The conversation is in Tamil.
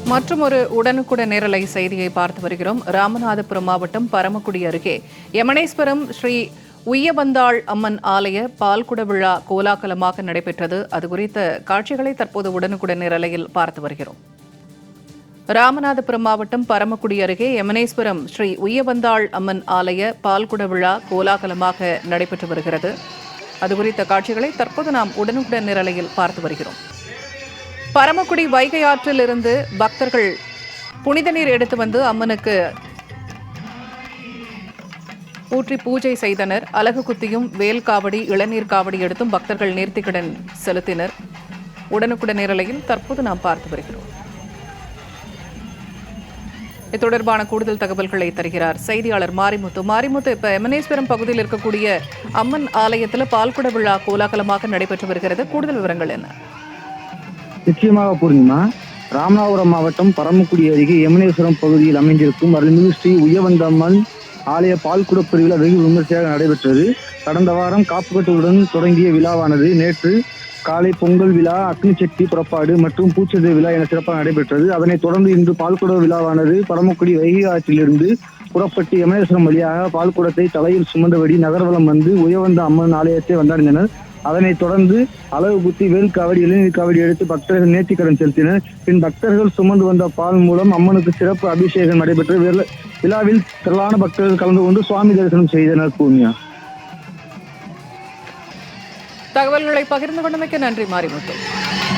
மற்றும் ஒரு உடனுக்குடன் நேரலை செய்தியை பார்த்து வருகிறோம். ராமநாதபுரம் மாவட்டம் பரமக்குடி அருகே யமனேஸ்வரம் ஸ்ரீ உய்யவந்தாள் அம்மன் ஆலய பால்குட விழா கோலாகலமாக நடைபெற்றது. அது குறித்த காட்சிகளை தற்போது உடனுக்குடன் நேரலையில் பார்த்து வருகிறோம். ராமநாதபுரம் மாவட்டம் பரமக்குடி அருகே யமனேஸ்வரம் ஸ்ரீ உய்யவந்தாள் அம்மன் ஆலய பால்குட விழா கோலாகலமாக நடைபெற்று வருகிறது. அது குறித்த காட்சிகளை தற்போது நாம் உடனுக்குடன் நேரலையில் பார்த்து வருகிறோம். பரமக்குடி வைகை ஆற்றில் இருந்து பக்தர்கள் புனித நீர் எடுத்து வந்து அம்மனுக்கு ஊற்றி பூஜை செய்தனர். அலகு குத்தியும் வேல் காவடி இளநீர் காவடி எடுத்தும் பக்தர்கள் நேர்த்திக்கடன் செலுத்தினர். உடனுக்குடன் நேரலையில் தற்போது நாம் பார்த்து வருகிறோம். இது தொடர்பான கூடுதல் தகவல்களை தருகிறார் செய்தியாளர் மாரிமுத்து. மாரிமுத்து, இப்ப யமனேஸ்வரம் பகுதியில் இருக்கக்கூடிய அம்மன் ஆலயத்தில் பால்குட விழா கோலாகலமாக நடைபெற்று வருகிறது. கூடுதல் விவரங்கள் என்ன? நிச்சயமாக பூர்ணிமா, ராமநாதபுரம் மாவட்டம் பரமக்குடி அருகே யமுனேஸ்வரம் பகுதியில் அமைந்திருக்கும் அருள்மிகு ஸ்ரீ உய்யவந்தம்மன் ஆலய பால்குட பெருவிழா வெகு விமர்சையாக நடைபெற்றது. கடந்த வாரம் காப்புக்கட்டுடன் தொடங்கிய விழாவானது நேற்று காலை பொங்கல் விழா, அக்னி சட்டி புறப்பாடு மற்றும் பூச்செது விழா என சிறப்பாக நடைபெற்றது. அதனைத் தொடர்ந்து இன்று பால்குட விழாவானது பரமக்குடி வைகை ஆற்றிலிருந்து புறப்பட்டு யமுனேஸ்வரம் வழியாக பால்குடத்தை தலையில் சுமந்தபடி நகர்வலம் வந்து உய்யவந்த அம்மன் ஆலயத்தை வந்தடைந்தனர். அதனைத் தொடர்ந்து அலகு குத்தி வேல் காவடி இளநீர் காவடி எடுத்து பக்தர்கள் நேர்த்திக்கடன் செலுத்தினர். பின் பக்தர்கள் சுமந்து வந்த பால் மூலம் அம்மனுக்கு சிறப்பு அபிஷேகம் நடைபெற்று விழாவில் திரளான பக்தர்கள் கலந்து கொண்டு சுவாமி தரிசனம் செய்தனர். பூர்ணியா, தகவல்களை பகிர்ந்து கொண்டமைக்கு நன்றி மாரிமுத்து.